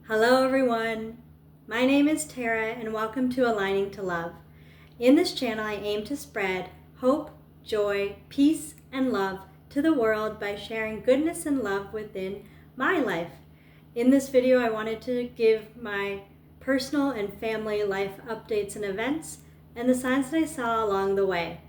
Hello everyone, my name is Tara and welcome to Aligning to Love. In this channel I aim to spread hope, joy, peace, and love to the world by sharing goodness and love within my life. In this video I wanted to give my personal and family life updates and events and the signs that I saw along the way.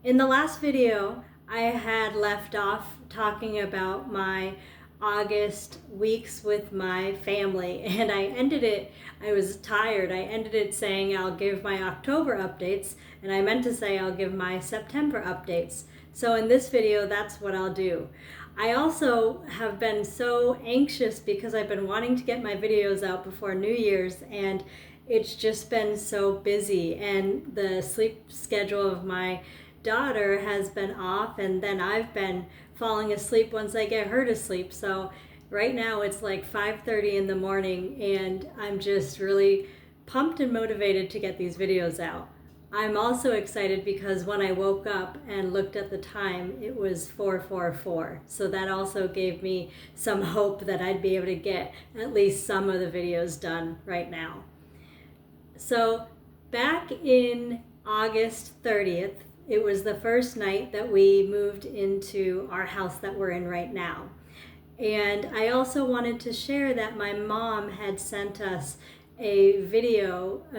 In the last video I had left off talking about my August weeks with my family, and I was tired. I ended it saying I'll give my October updates, and I meant to say I'll give my September updates. So in this video, that's what I'll do. I also have been so anxious because I've been wanting to get my videos out before New Year's, and it's just been so busy, and the sleep schedule of my daughter has been off, and then I've been falling asleep once I get her to sleep. So right now it's like 5:30 in the morning and I'm just really pumped and motivated to get these videos out. I'm also excited because when I woke up and looked at the time, it was 4:44. So that also gave me some hope that I'd be able to get at least some of the videos done right now. So back in August 30th, it was the first night that we moved into our house that we're in right now. And I also wanted to share that my mom had sent us a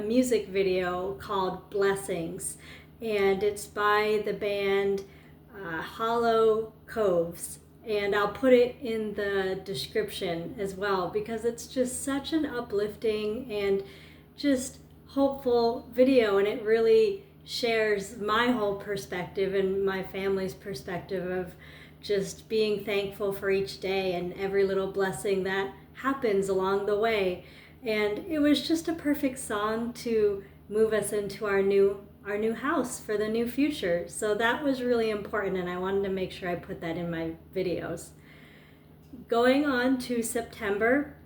music video called Blessings. And it's by the band Hollow Coves. And I'll put it in the description as well because it's just such an uplifting and just hopeful video, and it really shares my whole perspective and my family's perspective of just being thankful for each day and every little blessing that happens along the way. And it was just a perfect song to move us into our new house for the new future. So that was really important, and I wanted to make sure I put that in my videos. Going on to September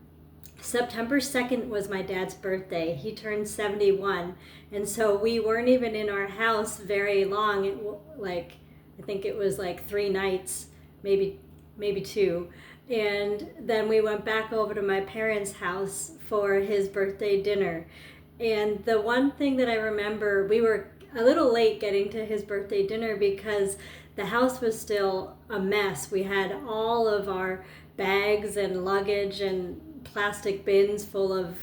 2nd was my dad's birthday. He turned 71, and so we weren't even in our house very long. I think it was like 3 nights, maybe 2. And then we went back over to my parents' house for his birthday dinner. And the one thing that I remember, we were a little late getting to his birthday dinner because the house was still a mess. We had all of our bags and luggage and plastic bins full of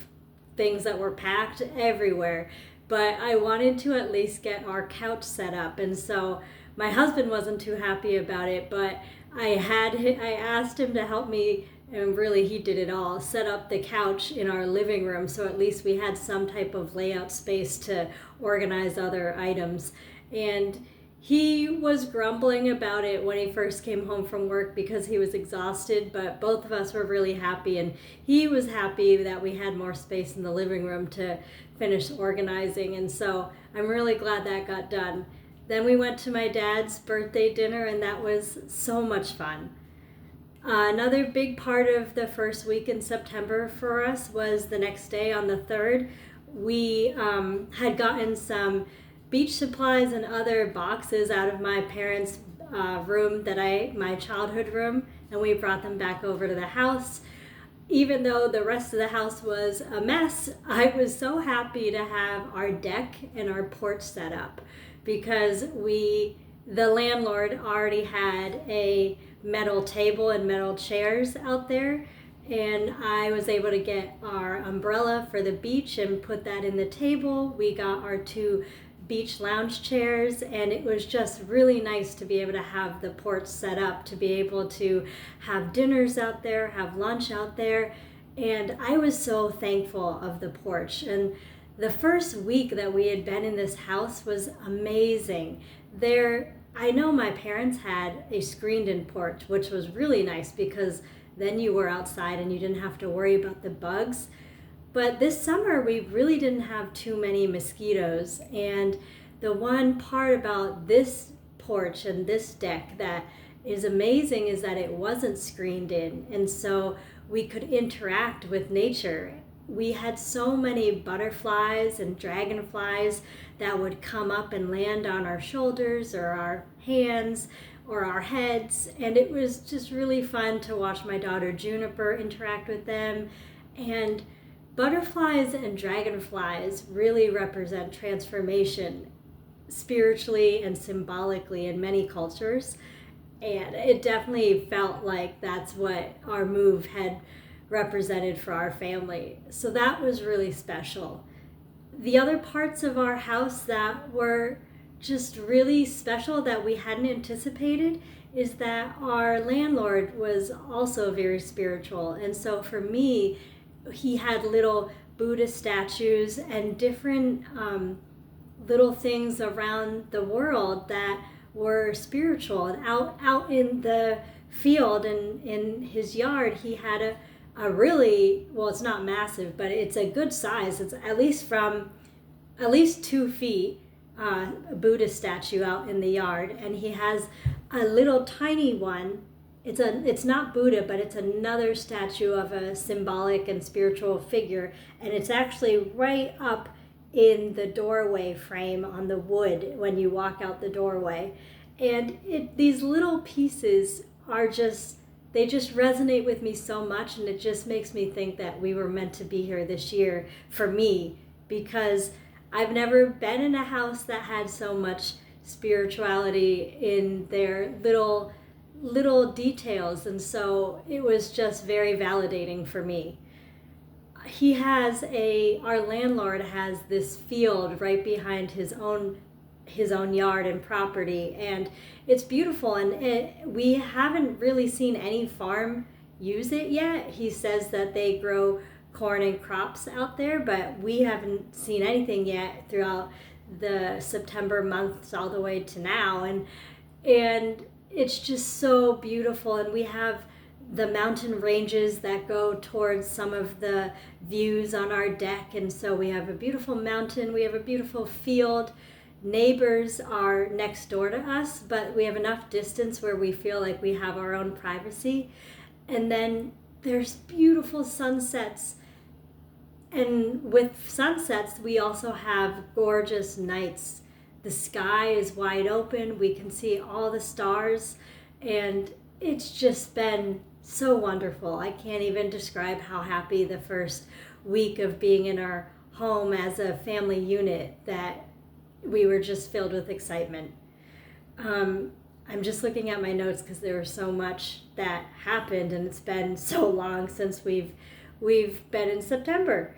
things that were packed everywhere. But I wanted to at least get our couch set up, and so my husband wasn't too happy about it, but I asked him to help me, and really he did it all, set up the couch in our living room so at least we had some type of layout space to organize other items. And he was grumbling about it when he first came home from work because he was exhausted, but both of us were really happy, and he was happy that we had more space in the living room to finish organizing, and so I'm really glad that got done. Then we went to my dad's birthday dinner, and that was so much fun. Another big part of the first week in September for us was the next day on the 3rd. We had gotten some beach supplies and other boxes out of my parents' room, my childhood room, and we brought them back over to the house. Even though the rest of the house was a mess, I was so happy to have our deck and our porch set up because the landlord already had a metal table and metal chairs out there, and I was able to get our umbrella for the beach and put that in the table. We got our 2 beach lounge chairs, and it was just really nice to be able to have the porch set up, to be able to have dinners out there, have lunch out there, and I was so thankful of the porch. And the first week that we had been in this house was amazing. I know my parents had a screened-in porch, which was really nice because then you were outside and you didn't have to worry about the bugs. But this summer, we really didn't have too many mosquitoes. And the one part about this porch and this deck that is amazing is that it wasn't screened in. And so we could interact with nature. We had so many butterflies and dragonflies that would come up and land on our shoulders or our hands or our heads. And it was just really fun to watch my daughter Juniper interact with them. And butterflies and dragonflies really represent transformation spiritually and symbolically in many cultures. And it definitely felt like that's what our move had represented for our family. So that was really special. The other parts of our house that were just really special that we hadn't anticipated is that our landlord was also very spiritual. And so for me, he had little Buddha statues and different little things around the world that were spiritual. And out in the field and in his yard, he had a really, well, it's not massive, but it's a good size. It's at least 2 feet, a Buddha statue out in the yard. And he has a little tiny one. It's not Buddha, but it's another statue of a symbolic and spiritual figure. And it's actually right up in the doorway frame on the wood when you walk out the doorway. And these little pieces are they just resonate with me so much, and it just makes me think that we were meant to be here this year for me, because I've never been in a house that had so much spirituality in their little details, and so it was just very validating for me. Our landlord has this field right behind his own yard and property, and it's beautiful, and we haven't really seen any farm use it yet. He says that they grow corn and crops out there, but we haven't seen anything yet throughout the September months all the way to now, and it's just so beautiful. And we have the mountain ranges that go towards some of the views on our deck, and so we have a beautiful mountain, we have a beautiful field. Neighbors are next door to us, but we have enough distance where we feel like we have our own privacy. And then there's beautiful sunsets. And with sunsets, we also have gorgeous nights. The sky is wide open. We can see all the stars. And it's just been so wonderful. I can't even describe how happy the first week of being in our home as a family unit that we were just filled with excitement. I'm just looking at my notes because there was so much that happened, and it's been so long since we've been in September.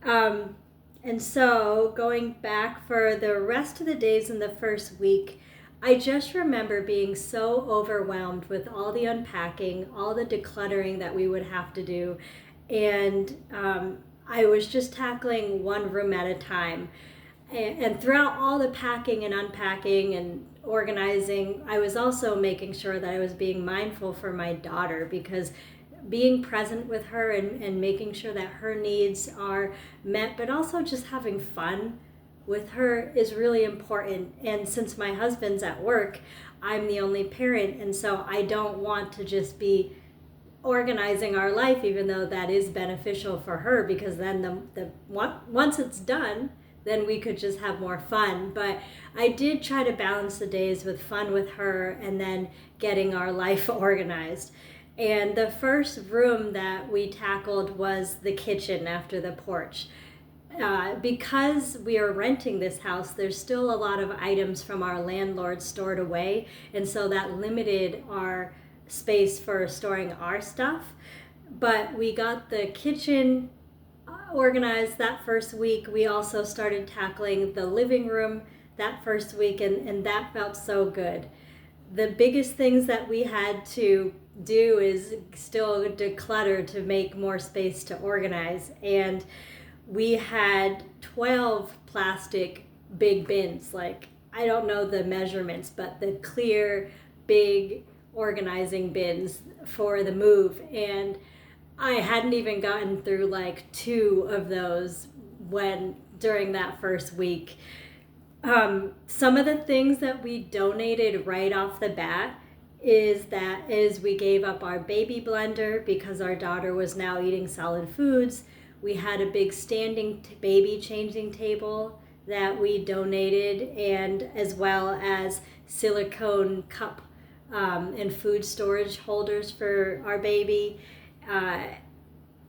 And so going back for the rest of the days in the first week, I just remember being so overwhelmed with all the unpacking, all the decluttering that we would have to do. And I was just tackling one room at a time. And throughout all the packing and unpacking and organizing, I was also making sure that I was being mindful for my daughter, because being present with her and making sure that her needs are met, but also just having fun with her is really important. And since my husband's at work, I'm the only parent, and so I don't want to just be organizing our life, even though that is beneficial for her, because then once it's done, then we could just have more fun. But I did try to balance the days with fun with her and then getting our life organized. And the first room that we tackled was the kitchen after the porch. Because we are renting this house, there's still a lot of items from our landlord stored away, and so that limited our space for storing our stuff. But we got the kitchen organized that first week. We also started tackling the living room that first week, and that felt so good. The biggest things that we had to do is still declutter to make more space to organize. And we had 12 plastic big bins, like, I don't know the measurements, but the clear, big organizing bins for the move. And I hadn't even gotten through like 2 of those during that first week. Some of the things that we donated right off the bat is we gave up our baby blender because our daughter was now eating solid foods. We had a big standing baby changing table that we donated, and as well as silicone cup and food storage holders for our baby.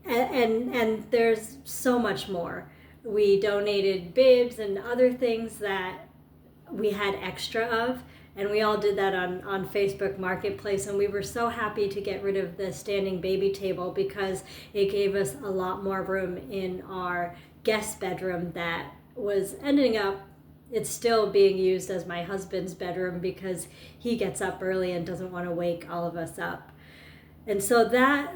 and there's so much more. We donated bibs and other things that we had extra of, and we all did that on Facebook Marketplace, and we were so happy to get rid of the standing baby table because it gave us a lot more room in our guest bedroom that was ending up, it's still being used as my husband's bedroom because he gets up early and doesn't want to wake all of us up. And so that,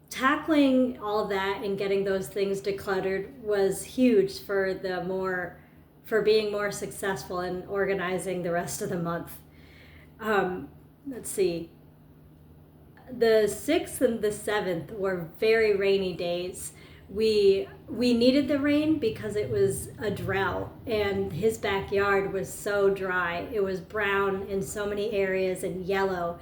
tackling all that and getting those things decluttered was huge for being more successful in organizing the rest of the month. Let's see. The 6th and the 7th were very rainy days. We needed the rain because it was a drought and his backyard was so dry. It was brown in so many areas and yellow.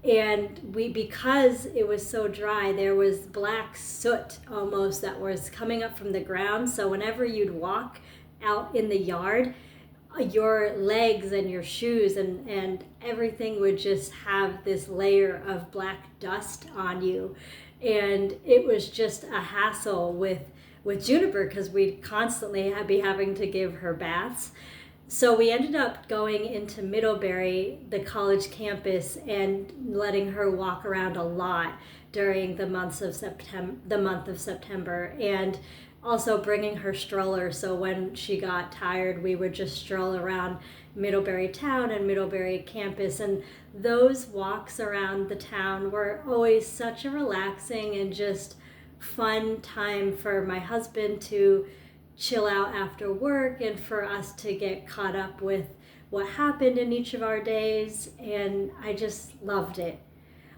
And because it was so dry, there was black soot almost that was coming up from the ground. So whenever you'd walk out in the yard, your legs and your shoes and everything would just have this layer of black dust on you. And it was just a hassle with Juniper because we'd constantly be having to give her baths. So we ended up going into Middlebury, the college campus, and letting her walk around a lot during the month of September, and also bringing her stroller. So when she got tired, we would just stroll around Middlebury town and Middlebury campus. And those walks around the town were always such a relaxing and just fun time for my husband to chill out after work and for us to get caught up with what happened in each of our days. And I just loved it.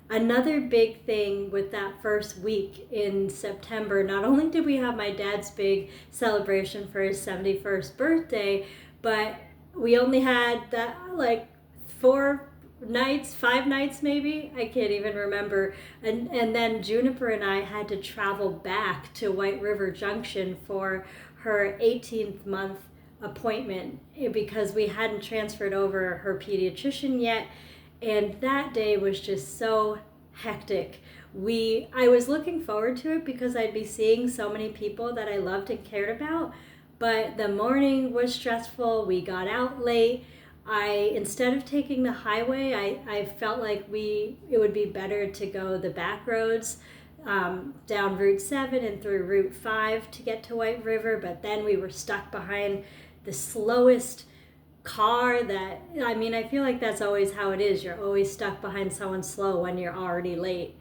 Another big thing with that first week in September, not only did we have my dad's big celebration for his 71st birthday, but we only had that like 5 nights maybe, I can't even remember, and then Juniper and I had to travel back to White River Junction for her 18th month appointment because we hadn't transferred over her pediatrician yet. And that day was just so hectic. I was looking forward to it because I'd be seeing so many people that I loved and cared about, but the morning was stressful. We got out late. Instead of taking the highway, I felt like it would be better to go the back roads, down Route 7 and through Route 5 to get to White River, but then we were stuck behind the slowest car I feel like that's always how it is. You're always stuck behind someone slow when you're already late.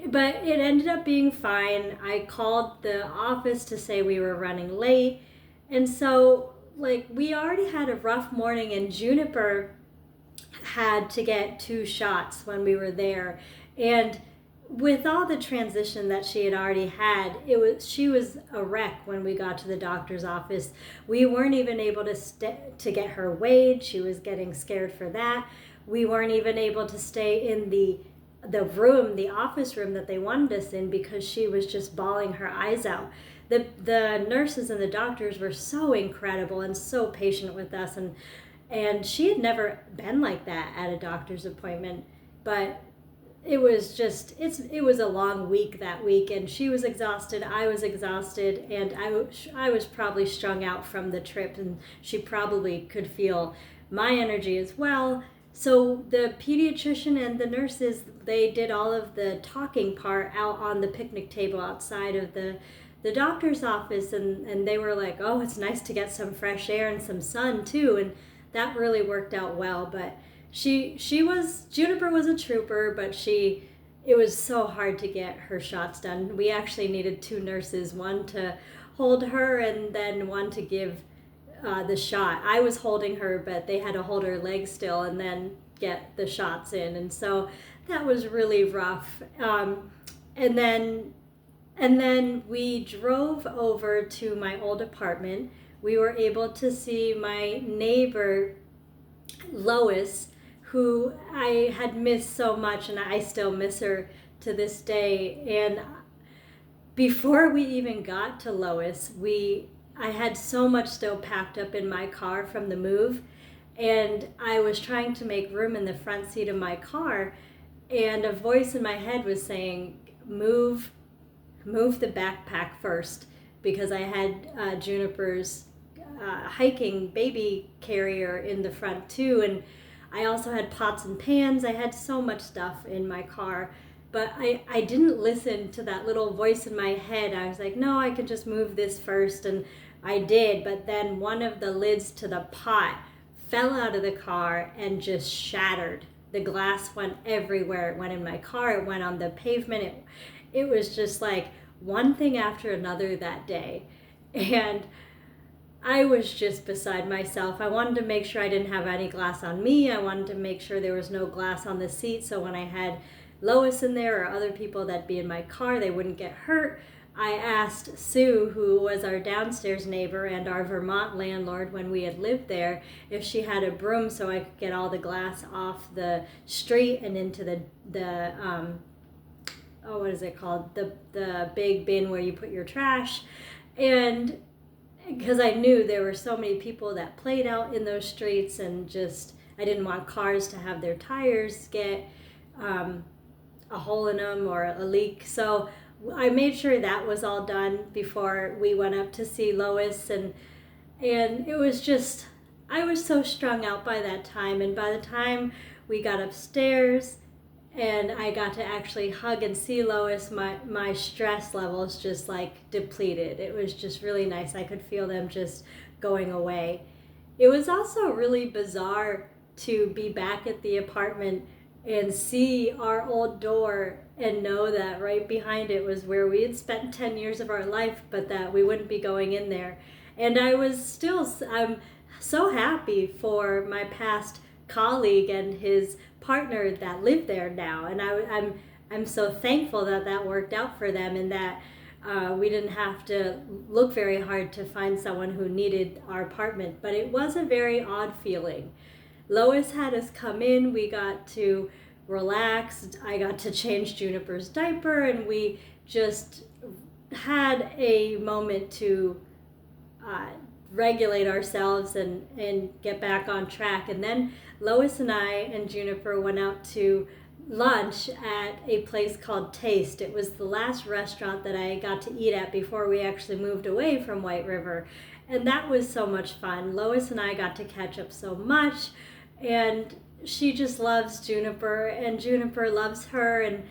But it ended up being fine. I called the office to say we were running late. And so, we already had a rough morning, and Juniper had to get 2 shots when we were there. And with all the transition that she had already had, she was a wreck when we got to the doctor's office. We weren't even able to get her weighed. She was getting scared for that. We weren't even able to stay in the office room that they wanted us in because she was just bawling her eyes out. The nurses and the doctors were so incredible and so patient with us, and she had never been like that at a doctor's appointment, but it was a long week that week, and she was exhausted, I was exhausted, and I was probably strung out from the trip, and she probably could feel my energy as well. So the pediatrician and the nurses, they did all of the talking part out on the picnic table outside of the doctor's office, and they were like, oh, it's nice to get some fresh air and some sun too, and that really worked out well. But Juniper was a trooper, but it was so hard to get her shots done. We actually needed 2 nurses, one to hold her and then one to give the shot. I was holding her, but they had to hold her leg still and then get the shots in, and so that was really rough. And then we drove over to my old apartment. We were able to see my neighbor, Lois, who I had missed so much, and I still miss her to this day. And before we even got to Lois, I had so much still packed up in my car from the move, and I was trying to make room in the front seat of my car, and a voice in my head was saying, move move the backpack first because I had Juniper's hiking baby carrier in the front too, and I also had pots and pans. I had so much stuff in my car, but I didn't listen to that little voice in my head. I was like, no, I can just move this first, and I did, but then one of the lids to the pot fell out of the car and just shattered. The glass went everywhere. It went in my car, it went on the pavement. It was just like one thing after another that day. And I was just beside myself. I wanted to make sure I didn't have any glass on me. I wanted to make sure there was no glass on the seat, so when I had Lois in there or other people that'd be in my car, they wouldn't get hurt. I asked Sue, who was our downstairs neighbor and our Vermont landlord when we had lived there, if she had a broom so I could get all the glass off the street and into the what is it called? The big bin where you put your trash. And because I knew there were so many people that played out in those streets, and just I didn't want cars to have their tires get a hole in them or a leak. So I made sure that was all done before we went up to see Lois, and it was just, I was so strung out by that time, and by the time we got upstairs and I got to actually hug and see Lois, my stress levels just like depleted. It was just really nice. I could feel them just going away. It was also really bizarre to be back at the apartment and see our old door and know that right behind it was where we had spent 10 years of our life, but that we wouldn't be going in there. And I'm so happy for my past colleague and his partner that live there now, and I'm so thankful that worked out for them, and that we didn't have to look very hard to find someone who needed our apartment. But it was a very odd feeling. Lois had us come in, we got to relax, I got to change Juniper's diaper, and we just had a moment to regulate ourselves and get back on track. And then Lois and I and Juniper went out to lunch at a place called Taste. It was the last restaurant that I got to eat at before we actually moved away from White River. And that was so much fun. Lois and I got to catch up so much, and she just loves Juniper and Juniper loves her, and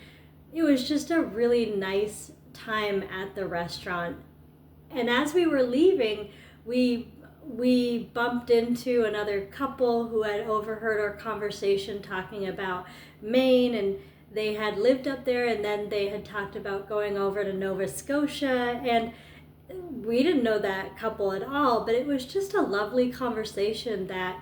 it was just a really nice time at the restaurant. And as we were leaving, we bumped into another couple who had overheard our conversation talking about Maine, and they had lived up there, and then they had talked about going over to Nova Scotia, and we didn't know that couple at all, but it was just a lovely conversation that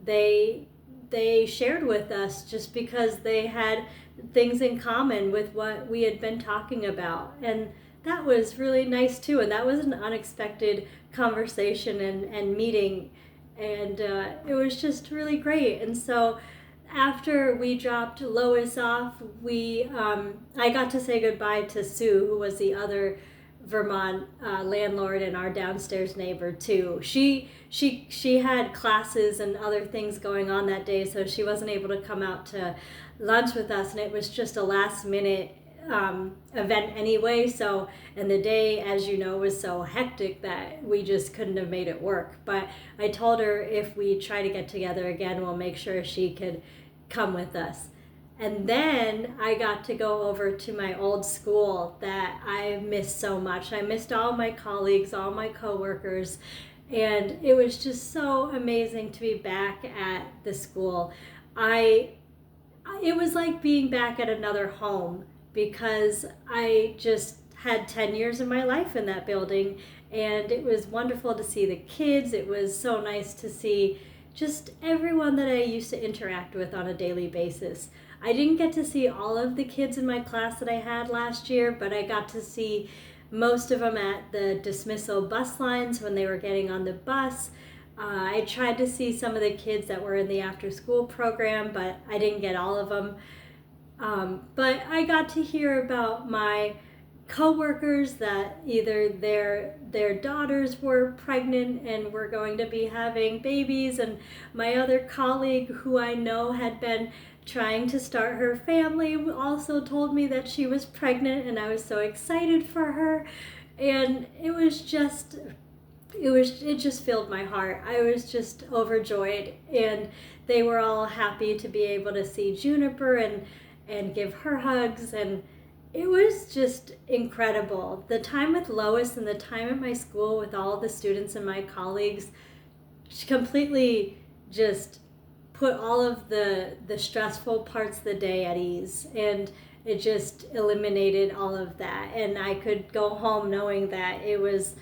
they shared with us, just because they had things in common with what we had been talking about. And that was really nice too, and that was an unexpected conversation and meeting, and it was just really great. And so after we dropped Lois off, I got to say goodbye to Sue, who was the other Vermont landlord and our downstairs neighbor too. She had classes and other things going on that day, so she wasn't able to come out to lunch with us, and it was just a last minute event anyway. So, and the day, as you know, was so hectic that we just couldn't have made it work. But I told her if we try to get together again, we'll make sure she could come with us. And then I got to go over to my old school that I missed so much. I missed all my colleagues, all my coworkers, and it was just so amazing to be back at the school. It was like being back at another home, because I just had 10 years of my life in that building, and it was wonderful to see the kids. It was so nice to see just everyone that I used to interact with on a daily basis. I didn't get to see all of the kids in my class that I had last year, but I got to see most of them at the dismissal bus lines when they were getting on the bus. I tried to see some of the kids that were in the after school program, but I didn't get all of them. But I got to hear about my coworkers that either their daughters were pregnant and were going to be having babies, and my other colleague who I know had been trying to start her family also told me that she was pregnant, and I was so excited for her. And it just filled my heart. I was just overjoyed, and they were all happy to be able to see Juniper and give her hugs, and it was just incredible. The time with Lois and the time at my school with all the students and my colleagues completely just put all of the stressful parts of the day at ease, and it just eliminated all of that, and I could go home knowing that it was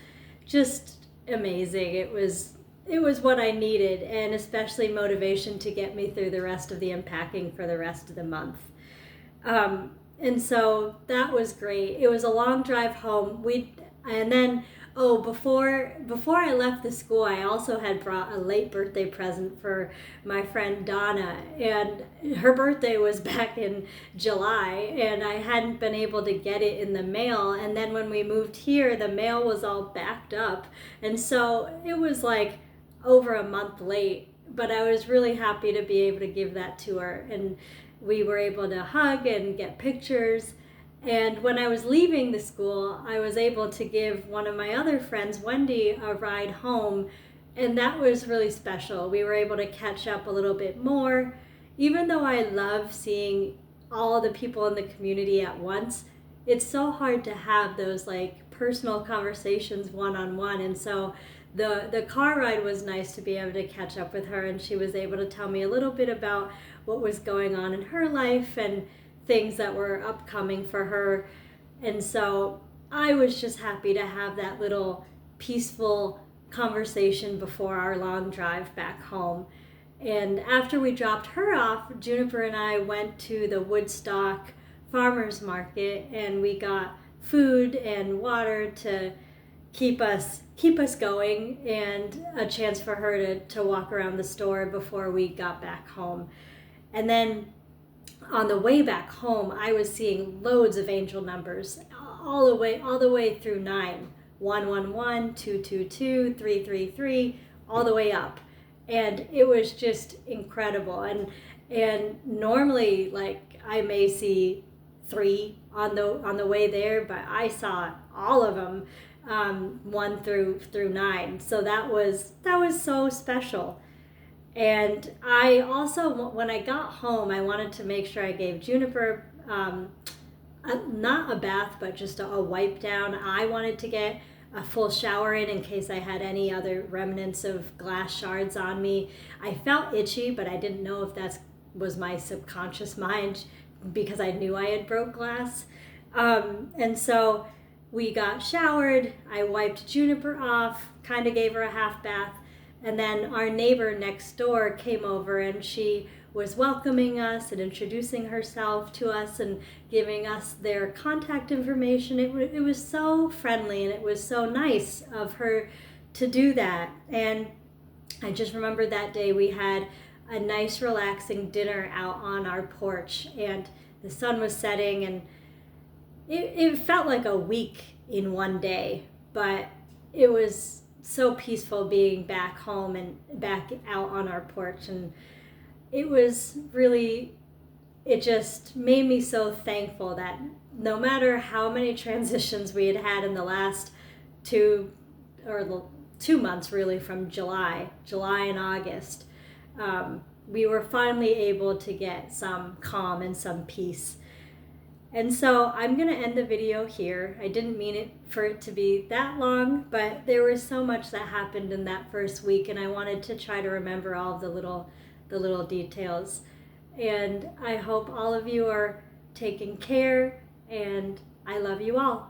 just amazing. It was what I needed, and especially motivation to get me through the rest of the unpacking for the rest of the month. And so that was great. It was a long drive home. Before I left the school, I also had brought a late birthday present for my friend Donna, and her birthday was back in July, and I hadn't been able to get it in the mail. And then when we moved here, the mail was all backed up, and so it was like over a month late. But I was really happy to be able to give that to her, and we were able to hug and get pictures. And when I was leaving the school, I was able to give one of my other friends, Wendy, a ride home, and that was really special. We were able to catch up a little bit more. Even though I love seeing all the people in the community at once, it's so hard to have those like personal conversations one-on-one. And so the car ride was nice to be able to catch up with her, and she was able to tell me a little bit about what was going on in her life and things that were upcoming for her. And so I was just happy to have that little peaceful conversation before our long drive back home. And after we dropped her off, Juniper and I went to the Woodstock Farmers Market, and we got food and water to keep us going, and a chance for her to walk around the store before we got back home. And then on the way back home, I was seeing loads of angel numbers all the way through 9, 111, 222, 333, all the way up, and it was just incredible. And normally, like, I may see 3 on the way there, but I saw all of them, 1 through 9. So that was so special. And I also, when I got home, I wanted to make sure I gave Juniper not a bath, but just a wipe down. I wanted to get a full shower in case I had any other remnants of glass shards on me. I felt itchy, but I didn't know if that was my subconscious mind because I knew I had broke glass. And so we got showered. I wiped Juniper off, kind of gave her a half bath. And then our neighbor next door came over, and she was welcoming us and introducing herself to us and giving us their contact information. It was so friendly, and it was so nice of her to do that. And I just remember that day we had a nice relaxing dinner out on our porch, and the sun was setting, and it felt like a week in one day, but it was so peaceful being back home and back out on our porch. And it was really, it just made me so thankful that no matter how many transitions we had in the last 2 months, really, from July and August, we were finally able to get some calm and some peace. And so I'm going to end the video here. I didn't mean it for it to be that long, but there was so much that happened in that first week, and I wanted to try to remember all of the little details. And I hope all of you are taking care, and I love you all.